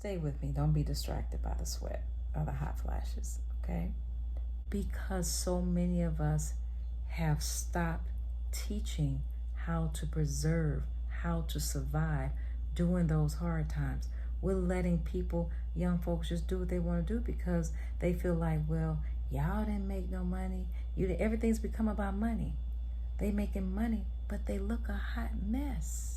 stay with me. Don't be distracted by the sweat or the hot flashes, okay? Because so many of us have stopped teaching how to preserve, how to survive during those hard times. We're letting people, young folks, just do what they want to do because they feel like, well, y'all didn't make no money. Everything's become about money. They making money, but they look a hot mess.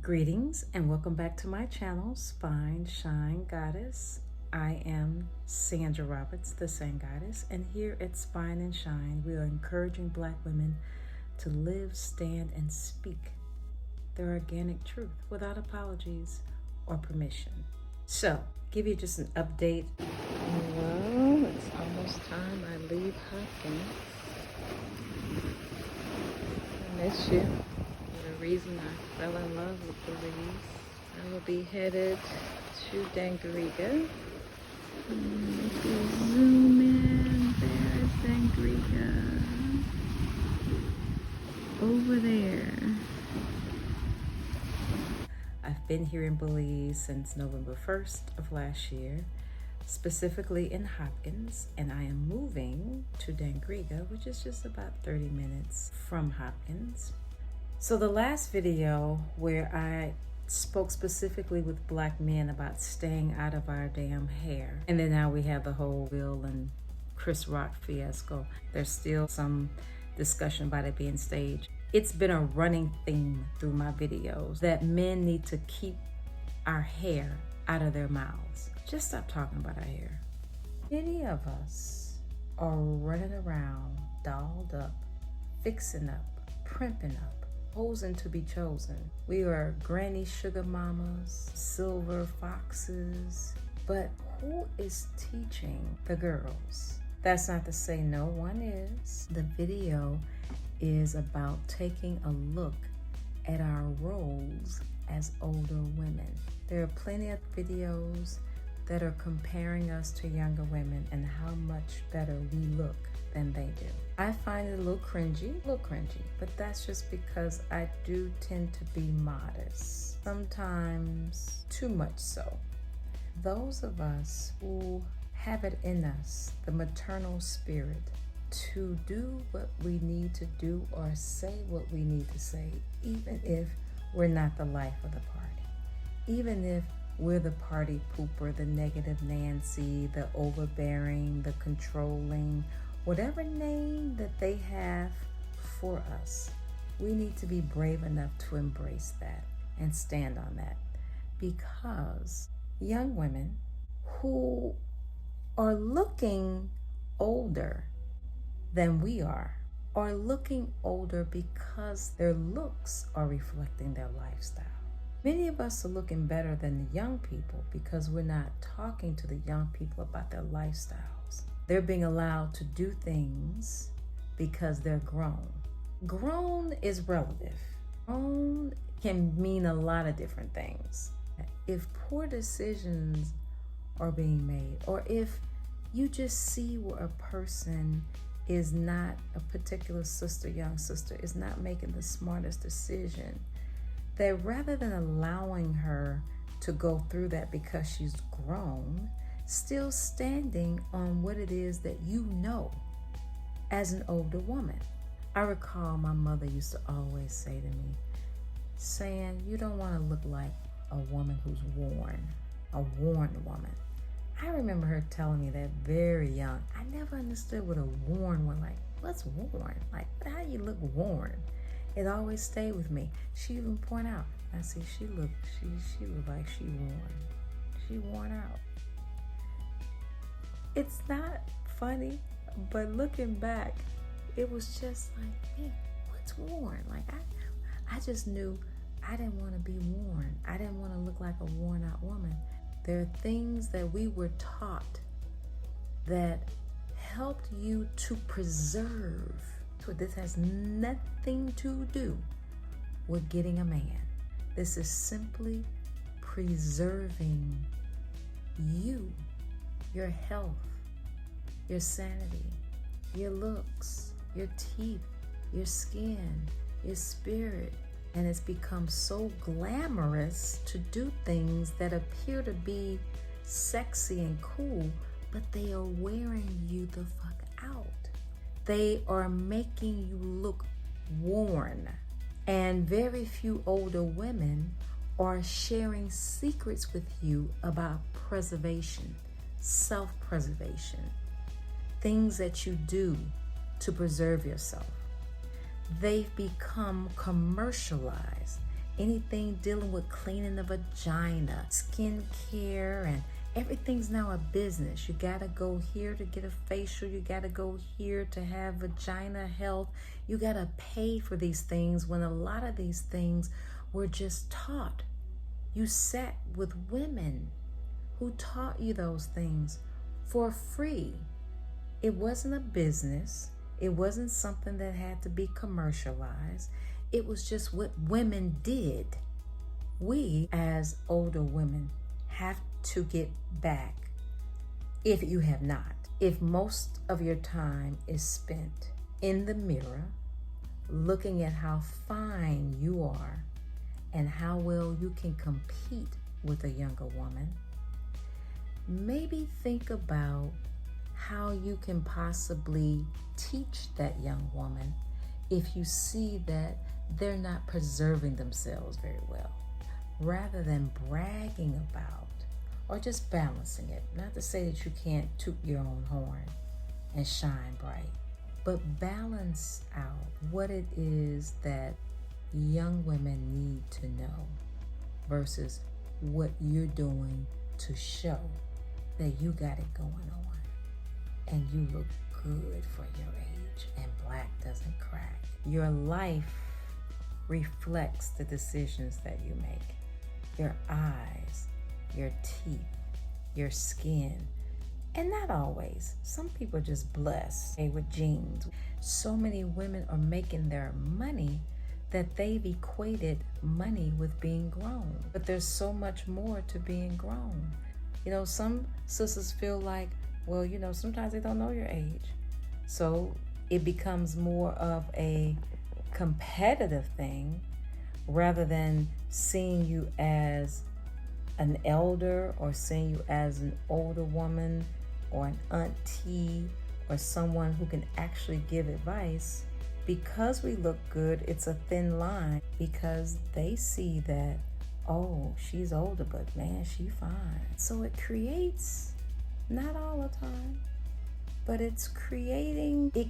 Greetings and welcome back to my channel, Spine Shine Goddess. I am Sandra Roberts, the Sand Goddess, and here at Spine and Shine, we are encouraging Black women to live, stand, and speak their organic truth without apologies or permission. So, give you just an update. Well, it's almost time I leave Hopkins. I miss you. For the reason I fell in love with Belize. I will be headed to Dangariga. If you zoom in, there's Dangariga. Over there. I've been here in Belize since November 1st of last year, specifically in Hopkins, and I am moving to Dangariga, which is just about 30 minutes from Hopkins. So the last video where I spoke specifically with Black men about staying out of our damn hair, and then now we have the whole Will and Chris Rock fiasco. There's still some discussion about it being staged. It's been a running theme through my videos that men need to keep our hair out of their mouths. Just stop talking about our hair. Many of us are running around dolled up, fixing up, primping up, posing to be chosen. We are granny sugar mamas, silver foxes, but who is teaching the girls? That's not to say no one is. The video is about taking a look at our roles as older women. There are plenty of videos that are comparing us to younger women and how much better we look than they do. I find it a little cringy, but that's just because I do tend to be modest, sometimes too much so. Those of us who have it in us, the maternal spirit, to do what we need to do or say what we need to say, even if we're not the life of the party, even if we're the party pooper, the negative Nancy, the overbearing, the controlling, whatever name that they have for us, we need to be brave enough to embrace that and stand on that. Because young women who are looking older than we are looking older because their looks are reflecting their lifestyle. Many of us are looking better than the young people because we're not talking to the young people about their lifestyles. They're being allowed to do things because they're grown. Grown is relative. Grown can mean a lot of different things. If poor decisions are being made, or if you just see where a person is not, a particular sister, young sister, is not making the smartest decision, that rather than allowing her to go through that because she's grown, still standing on what it is that you know as an older woman. I recall my mother used to always say to me, saying, you don't want to look like a woman who's worn, a worn woman. I remember her telling me that very young. I never understood what a worn one, like, what's worn? Like, how do you look worn? It always stayed with me. She even point out, I see she looked like she worn. She worn out. It's not funny, but looking back, it was just like, man, what's worn? Like, I just knew I didn't want to be worn. I didn't want to look like a worn out woman. There are things that we were taught that helped you to preserve. So this has nothing to do with getting a man. This is simply preserving you, your health, your sanity, your looks, your teeth, your skin, your spirit. And it's become so glamorous to do things that appear to be sexy and cool, but they are wearing you the fuck out. They are making you look worn. And very few older women are sharing secrets with you about preservation, self-preservation, things that you do to preserve yourself. They've become commercialized. Anything dealing with cleaning the vagina, skincare, and everything's now a business. You gotta go here to get a facial. You gotta go here to have vagina health. You gotta pay for these things when a lot of these things were just taught. You sat with women who taught you those things for free. It wasn't a business. It wasn't something that had to be commercialized. It was just what women did. We, as older women, have to get back, if you have not. If most of your time is spent in the mirror, looking at how fine you are and how well you can compete with a younger woman, maybe think about how you can possibly teach that young woman if you see that they're not preserving themselves very well, rather than bragging about or just balancing it. Not to say that you can't toot your own horn and shine bright, but balance out what it is that young women need to know versus what you're doing to show that you got it going on and you look good for your age and black doesn't crack. Your life reflects the decisions that you make. Your eyes, your teeth, your skin, and not always. Some people are just blessed with genes. So many women are making their money that they've equated money with being grown. But there's so much more to being grown. You know, some sisters feel like, well, you know, sometimes they don't know your age. So it becomes more of a competitive thing rather than seeing you as an elder or seeing you as an older woman or an auntie or someone who can actually give advice. Because we look good, it's a thin line because they see that, oh, she's older, but man, she fine. So it creates, not all the time, but it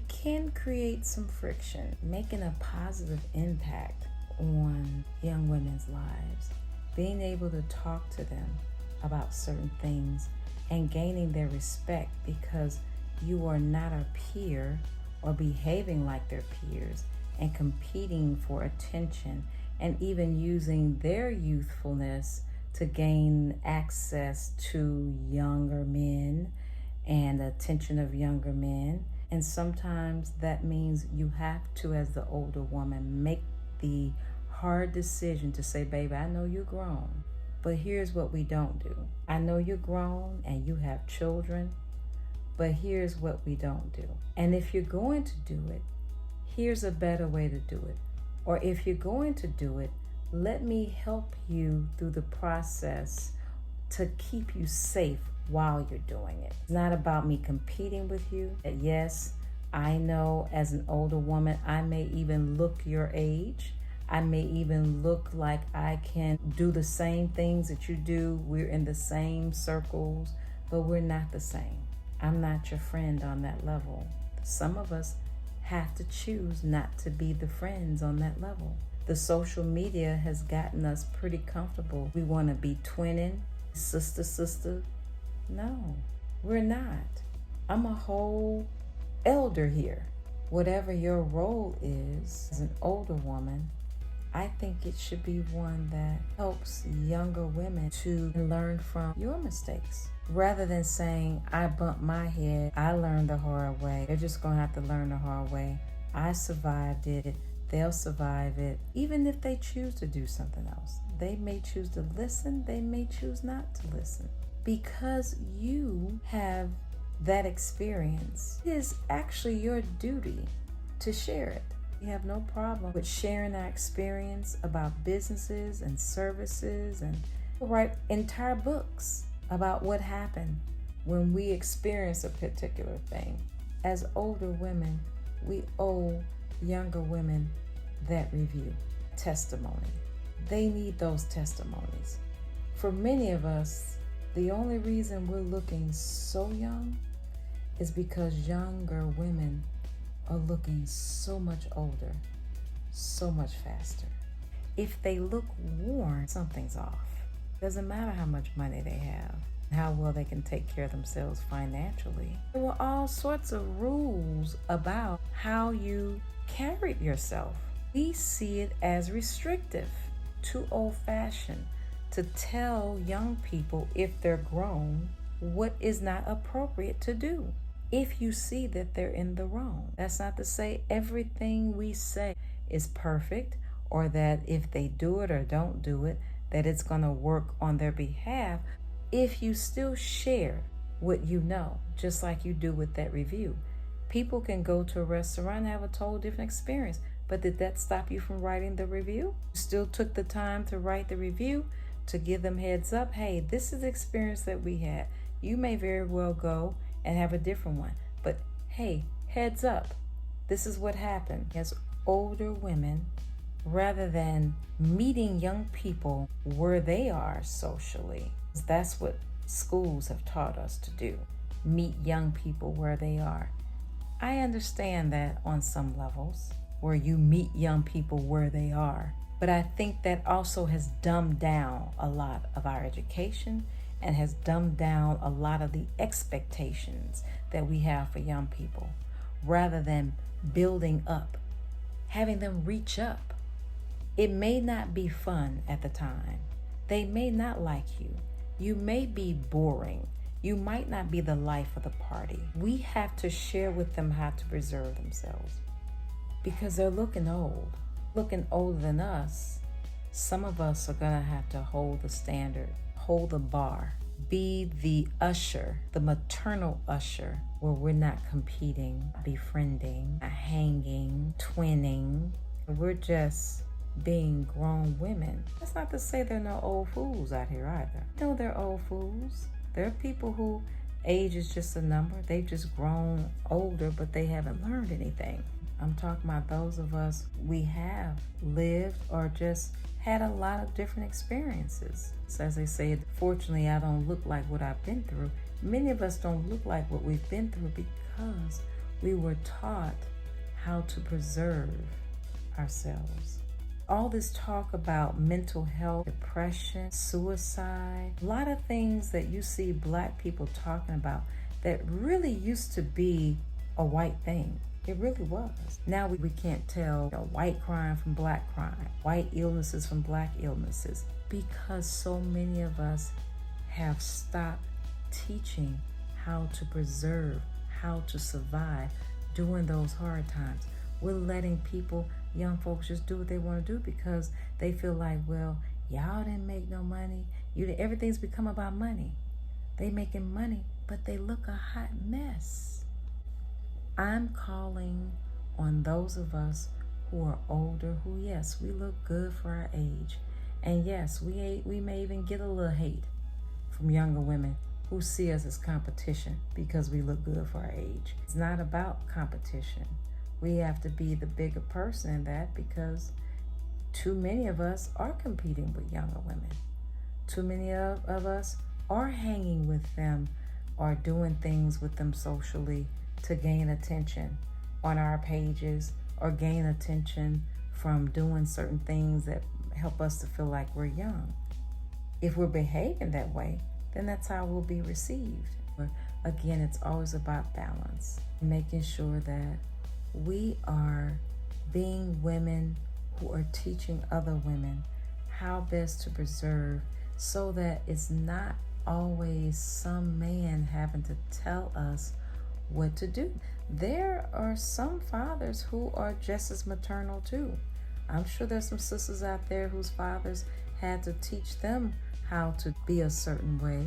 can create some friction, making a positive impact on young women's lives. Being able to talk to them about certain things and gaining their respect because you are not a peer or behaving like their peers and competing for attention and even using their youthfulness to gain access to younger men and the attention of younger men. And sometimes that means you have to, as the older woman, make the hard decision to say, baby, I know you're grown, but here's what we don't do. I know you're grown and you have children, but here's what we don't do. And if you're going to do it, here's a better way to do it. Or if you're going to do it, let me help you through the process to keep you safe while you're doing it. It's not about me competing with you. Yes, I know as an older woman, I may even look your age. I may even look like I can do the same things that you do. We're in the same circles, but we're not the same. I'm not your friend on that level. Some of us have to choose not to be the friends on that level. The social media has gotten us pretty comfortable. We want to be twinning, sister. No, we're not. I'm a whole elder here. Whatever your role is as an older woman, I think it should be one that helps younger women to learn from your mistakes. Rather than saying, I bumped my head, I learned the hard way. They're just going to have to learn the hard way. I survived it. They'll survive it. Even if they choose to do something else. They may choose to listen. They may choose not to listen. Because you have that experience, it is actually your duty to share it. We have no problem with sharing our experience about businesses and services, and we'll write entire books about what happened when we experience a particular thing. As older women, we owe younger women that review, testimony. They need those testimonies. For many of us, the only reason we're looking so young is because younger women are looking so much older, so much faster. If they look worn, something's off. Doesn't matter how much money they have, how well they can take care of themselves financially. There were all sorts of rules about how you carried yourself. We see it as restrictive, too old-fashioned to tell young people, if they're grown, what is not appropriate to do if you see that they're in the wrong. That's not to say everything we say is perfect, or that if they do it or don't do it, that it's going to work on their behalf. If you still share what you know, just like you do with that review. People can go to a restaurant and have a total different experience, but did that stop you from writing the review? You still took the time to write the review, to give them heads up. Hey, this is the experience that we had. You may very well go and have a different one, but hey, heads up, this is what happened. As older women, rather than meeting young people where they are socially, that's what schools have taught us to do, meet young people where they are. I understand that on some levels, where you meet young people where they are, but I think that also has dumbed down a lot of our education and has dumbed down a lot of the expectations that we have for young people, rather than building up, having them reach up. It may not be fun at the time. They may not like you. You may be boring. You might not be the life of the party. We have to share with them how to preserve themselves, because they're looking old, looking older than us. Some of us are gonna have to hold the standard, hold the bar, be the usher, the maternal usher, where we're not competing, befriending, hanging, twinning. We're just being grown women. That's not to say there are no old fools out here either. No, they're old fools. There are people who age is just a number. They've just grown older, but they haven't learned anything. I'm talking about those of us, we have lived or just had a lot of different experiences. So as they say, fortunately, I don't look like what I've been through. Many of us don't look like what we've been through because we were taught how to preserve ourselves. All this talk about mental health, depression, suicide, a lot of things that you see Black people talking about that really used to be a white thing. It really was. Now we can't tell white crime from Black crime, white illnesses from Black illnesses, because so many of us have stopped teaching how to preserve, how to survive during those hard times. We're letting people, young folks, just do what they want to do because they feel like, well, y'all didn't make no money. Everything's become about money. They making money, but they look a hot mess. I'm calling on those of us who are older, who, yes, we look good for our age. And yes, we may even get a little hate from younger women who see us as competition because we look good for our age. It's not about competition. We have to be the bigger person in that, because too many of us are competing with younger women. Too many of us are hanging with them or doing things with them socially to gain attention on our pages or gain attention from doing certain things that help us to feel like we're young. If we're behaving that way, then that's how we'll be received. But again, it's always about balance, making sure that we are being women who are teaching other women how best to preserve, so that it's not always some man having to tell us what to do. There are some fathers who are just as maternal too. I'm sure there's some sisters out there whose fathers had to teach them how to be a certain way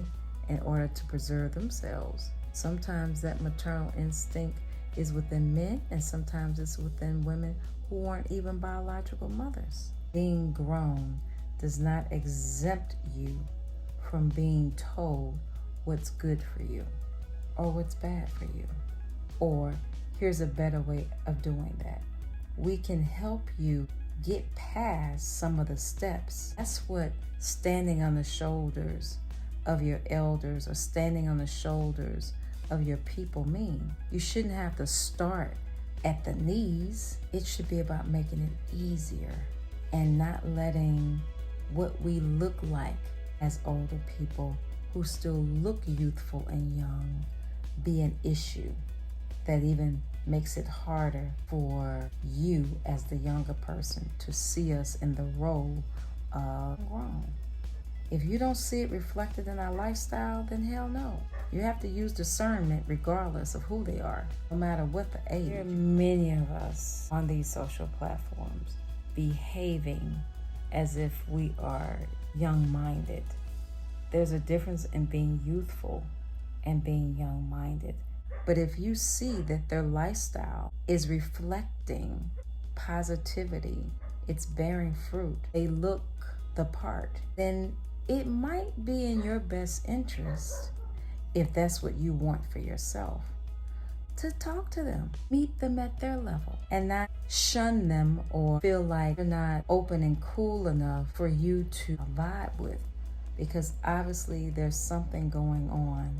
in order to preserve themselves. Sometimes that maternal instinct is within men, and sometimes it's within women who aren't even biological mothers. Being grown does not exempt you from being told what's good for you or what's bad for you. Or here's a better way of doing that. We can help you get past some of the steps. That's what standing on the shoulders of your elders or standing on the shoulders of your people mean. You shouldn't have to start at the knees. It should be about making it easier and not letting what we look like as older people who still look youthful and young be an issue that even makes it harder for you as the younger person to see us in the role of grown. If you don't see it reflected in our lifestyle, then hell no. You have to use discernment regardless of who they are, no matter what the age. There are many of us on these social platforms behaving as if we are young-minded. There's a difference in being youthful and being young-minded. But if you see that their lifestyle is reflecting positivity, it's bearing fruit, they look the part, then it might be in your best interest, if that's what you want for yourself, to talk to them, meet them at their level, and not shun them or feel like they're not open and cool enough for you to vibe with. Because obviously there's something going on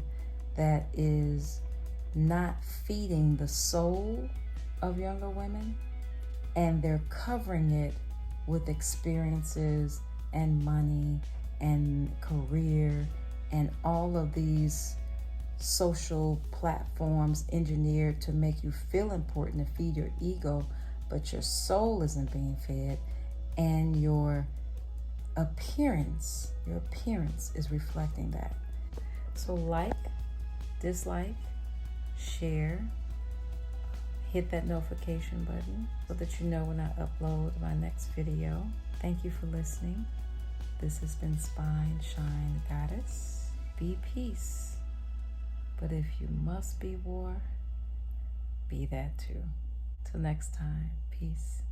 that is not feeding the soul of younger women, and they're covering it with experiences and money and career and all of these social platforms engineered to make you feel important, to feed your ego, but your soul isn't being fed, and your appearance is reflecting that. So like, dislike, share, hit that notification button so that you know when I upload my next video. Thank you for listening. This has been Spine Shine Goddess. Be peace. But if you must be war, be that too. Till next time, peace.